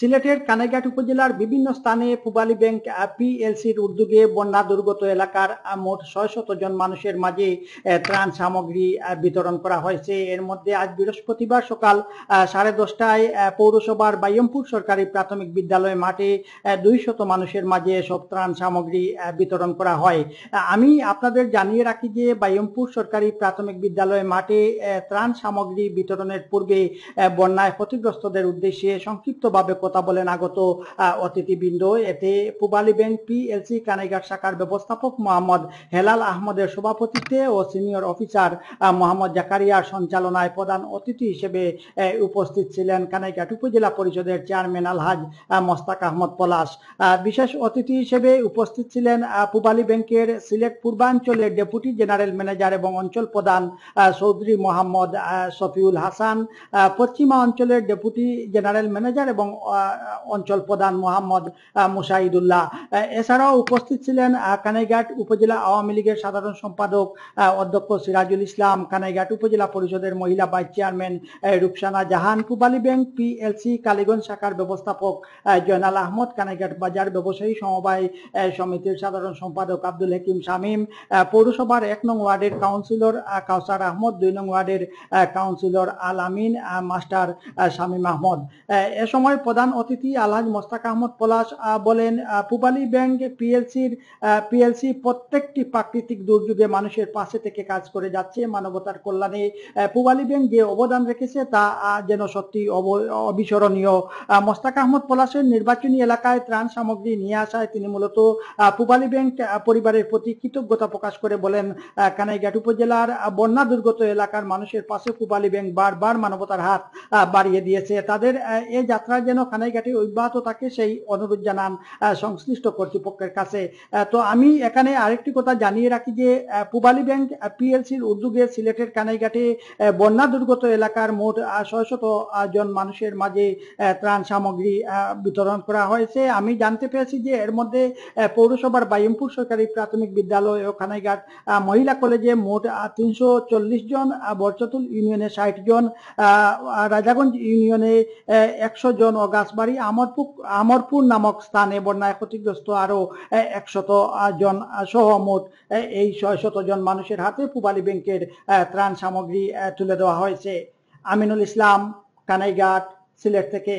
সিলেটের কানাইঘাট উপজেলার বিভিন্ন স্থানে পূবালী ব্যাংক পিএলসির উদ্যোগে বন্যা দুর্গত এলাকার মোট ৬০০ জন মানুষের মাঝে ত্রাণ সামগ্রী বিতরণ করা হয়েছে। এর মধ্যে আজ বৃহস্পতিবার সকাল 10:30টায় পৌরসভার বাইয়মপুর সরকারি প্রাথমিক বিদ্যালয় মাঠে 200 মানুষের মাঝে সব ত্রাণ সামগ্রী বিতরণ করা হয়। আমি আপনাদের জানিয়ে রাখি যে বাইয়মপুর সরকারি প্রাথমিক বিদ্যালয় মাঠে ত্রাণ সামগ্রী বিতরণের পূর্বে বন্যায় ক্ষতিগ্রস্তদের উদ্দেশ্যে সংক্ষিপ্তভাবে কথা বলেন আগত অতিথিবৃন্দ। এতে পূবালী ব্যাংক পিএলসি কানাইঘাট শাখার ব্যবস্থাপক মোহাম্মদ হেলাল আহমদের সভাপতিত্বে ও সিনিয়র অফিসার মোহাম্মদ জাকারিয়ার সঞ্চালনায় প্রধান অতিথি হিসেবে উপস্থিত ছিলেন কানাইঘাট উপজেলা পরিষদের চেয়ারম্যান আলহাজ মোস্তাক আহমদ পলাশ। বিশেষ অতিথি হিসেবে উপস্থিত ছিলেন পূবালী ব্যাংকের সিলেট পূর্বাঞ্চলের ডেপুটি জেনারেল ম্যানেজার এবং অঞ্চল প্রধান চৌধুরী মোহাম্মদ শফিউল হাসান, পশ্চিমা অঞ্চলের ডেপুটি জেনারেল ম্যানেজার এবং অঞ্চল প্রধান মোহাম্মদ মুশাহিদুল্লাহ। এছাড়াও উপস্থিত ছিলেন কানাইঘাট উপজেলা আওয়ামী লীগের সাধারণ সম্পাদক অধ্যক্ষ সিরাজুল ইসলাম, কানাইঘাট উপজেলা পরিষদের মহিলা ভাইস চেয়ারম্যান রূপসানা জাহান, পূবালী ব্যাংক পিএলসি কালীগঞ্জ শাখার ব্যবস্থাপক জয়নাল আহমদ, কানাইঘাট বাজার ব্যবসায়ী সমবায় সমিতির সাধারণ সম্পাদক আব্দুল হাকিম শামীম, পৌরসভার 1 নং ওয়ার্ডের কাউন্সিলর কাউসার আহমদ, 2 নং ওয়ার্ডের কাউন্সিলর আল আমিন, মাস্টার শামীম আহমদ। এ সময় প্রধান অতিথি আলহাজ মোস্তাক আহমদ পলাশ বলেন, পূবালী ব্যাংক পিএলসি প্রত্যেকটি প্রাকৃতিক দুর্যোগে মানুষের পাশে থেকে কাজ করে যাচ্ছে। মানবতার কল্যাণে পূবালী ব্যাংক যে অবদান রেখেছে তা যেন সত্যি অবিস্মরণীয়। মোস্তাক আহমদ পলাশের নির্বাচনী এলাকায় ত্রাণ সামগ্রী নিয়ে আসায় তিনি মূলত পূবালী ব্যাংক পরিবারের প্রতি কৃতজ্ঞতা প্রকাশ করে বলেন, কানাইঘাট উপজেলার বন্যা দুর্গত এলাকার মানুষের পাশে পূবালী ব্যাংক বারবার মানবতার হাত বাড়িয়ে দিয়েছে। তাদের এই যাত্রা যেন কানাইঘাটে অব্যাহত থাকে সেই অনুরোধ জানান সংশ্লিষ্ট কর্তৃপক্ষের কাছে। তো আমি এখানে আরেকটি কথা জানিয়ে রাখি যে পূবালী ব্যাংক পিএলসির উদ্যোগে সিলেটের কানাইঘাটে বন্যা দুর্গত এলাকার মোট ৬০০ জন মানুষের মাঝে ত্রাণ সামগ্রী বিতরণ করা হয়েছে। আমি জানতে পেরেছি যে এর মধ্যে পৌরসভার বাইয়মপুর সরকারি প্রাথমিক বিদ্যালয় ও কানাইঘাট মহিলা কলেজে মোট 340 জন, বরচতুল ইউনিয়নে 60 জন, রাজাগঞ্জ ইউনিয়নে 100 জন ও গাছবাড়ি আমরপুর নামক স্থানে বন্যায় ক্ষতিগ্রস্ত আরো 100 জন সহ মোট এই 600 জন মানুষের হাতে পূবালী ব্যাংকের ত্রাণ সামগ্রী তুলে দেওয়া হয়েছে। আমিনুল ইসলাম, কানাইঘাট, সিলেট থেকে।